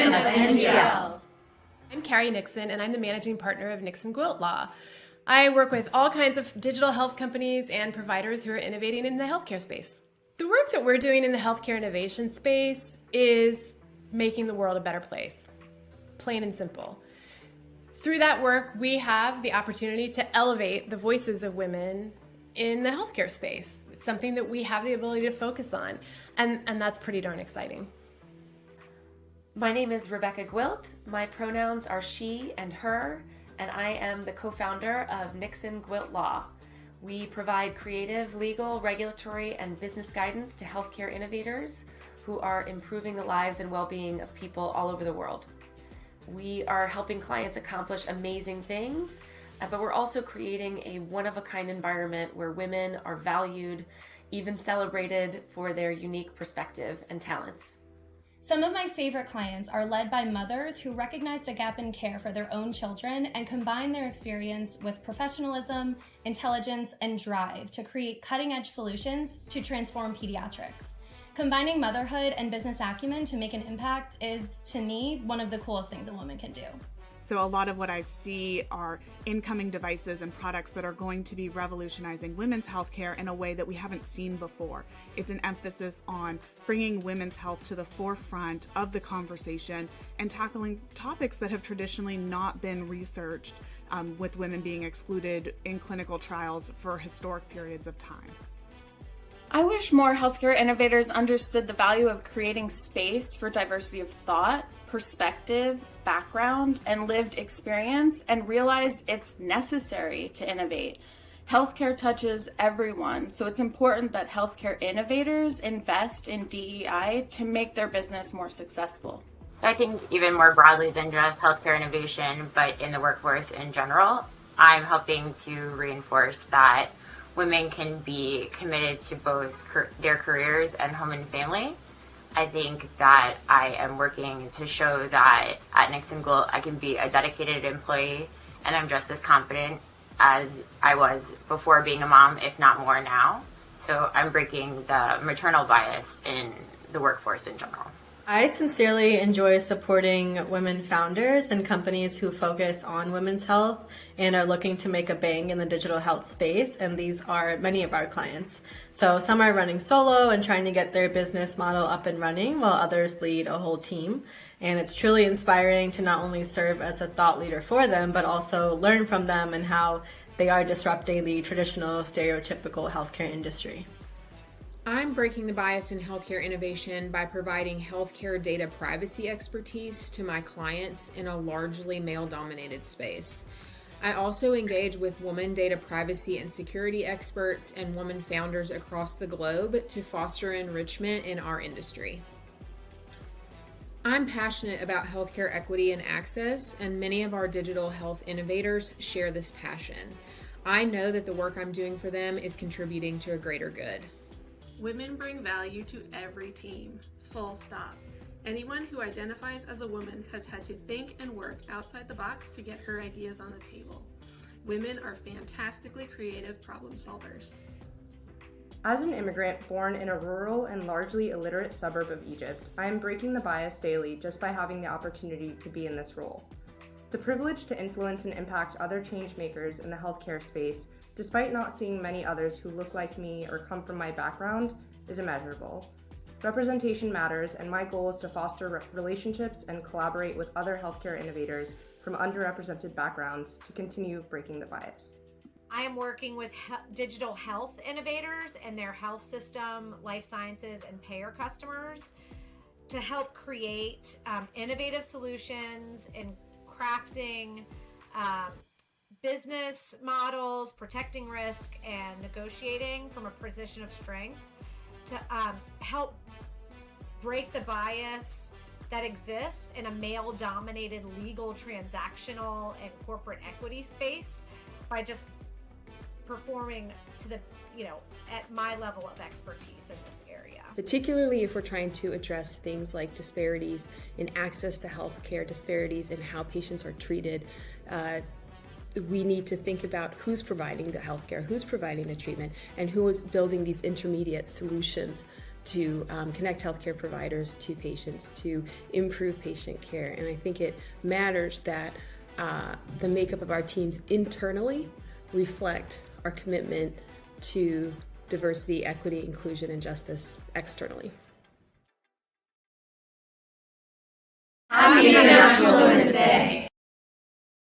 Women of NGL. I'm Carrie Nixon, and I'm the managing partner of Nixon Gwilt Law. I work with all kinds of digital health companies and providers who are innovating in the healthcare space. The work that we're doing in the healthcare innovation space is making the world a better place, plain and simple. Through that work, we have the opportunity to elevate the voices of women in the healthcare space. It's something that we have the ability to focus on, and that's pretty darn exciting. My name is Rebecca Gwilt. My pronouns are she and her, and I am the co-founder of Nixon Gwilt Law. We provide creative, legal, regulatory, and business guidance to healthcare innovators who are improving the lives and well-being of people all over the world. We are helping clients accomplish amazing things, but we're also creating a one-of-a-kind environment where women are valued, even celebrated for their unique perspective and talents. Some of my favorite clients are led by mothers who recognized a gap in care for their own children and combine their experience with professionalism, intelligence, and drive to create cutting-edge solutions to transform pediatrics. Combining motherhood and business acumen to make an impact is, to me, one of the coolest things a woman can do. So a lot of what I see are incoming devices and products that are going to be revolutionizing women's healthcare in a way that we haven't seen before. It's an emphasis on bringing women's health to the forefront of the conversation and tackling topics that have traditionally not been researched, with women being excluded in clinical trials for historic periods of time. I wish more healthcare innovators understood the value of creating space for diversity of thought, perspective, background, and lived experience, and realize it's necessary to innovate. Healthcare touches everyone, so it's important that healthcare innovators invest in DEI to make their business more successful. So I think even more broadly than just healthcare innovation, but in the workforce in general, I'm helping to reinforce that women can be committed to both their careers and home and family. I think that I am working to show that at Nixon Gwilt I can be a dedicated employee, and I'm just as competent as I was before being a mom, if not more now. So I'm breaking the maternal bias in the workforce in general. I sincerely enjoy supporting women founders and companies who focus on women's health and are looking to make a bang in the digital health space, and these are many of our clients. So some are running solo and trying to get their business model up and running, while others lead a whole team. And it's truly inspiring to not only serve as a thought leader for them, but also learn from them and how they are disrupting the traditional stereotypical healthcare industry. I'm breaking the bias in healthcare innovation by providing healthcare data privacy expertise to my clients in a largely male-dominated space. I also engage with women data privacy and security experts and women founders across the globe to foster enrichment in our industry. I'm passionate about healthcare equity and access, and many of our digital health innovators share this passion. I know that the work I'm doing for them is contributing to a greater good. Women bring value to every team, full stop. Anyone who identifies as a woman has had to think and work outside the box to get her ideas on the table. Women are fantastically creative problem solvers. As an immigrant born in a rural and largely illiterate suburb of Egypt, I am breaking the bias daily just by having the opportunity to be in this role. The privilege to influence and impact other change makers in the healthcare space, despite not seeing many others who look like me or come from my background, is immeasurable. Representation matters, and my goal is to foster relationships and collaborate with other healthcare innovators from underrepresented backgrounds to continue breaking the bias. I am working with digital health innovators and their health system, life sciences, and payer customers to help create innovative solutions in crafting business models, protecting risk, and negotiating from a position of strength to help break the bias that exists in a male-dominated legal, transactional, and corporate equity space by just performing to the, at my level of expertise in this area. Particularly if we're trying to address things like disparities in access to healthcare, disparities in how patients are treated, we need to think about who's providing the healthcare, who's providing the treatment, and who is building these intermediate solutions to connect healthcare providers to patients, to improve patient care. And I think it matters that the makeup of our teams internally reflect our commitment to diversity, equity, inclusion, and justice externally.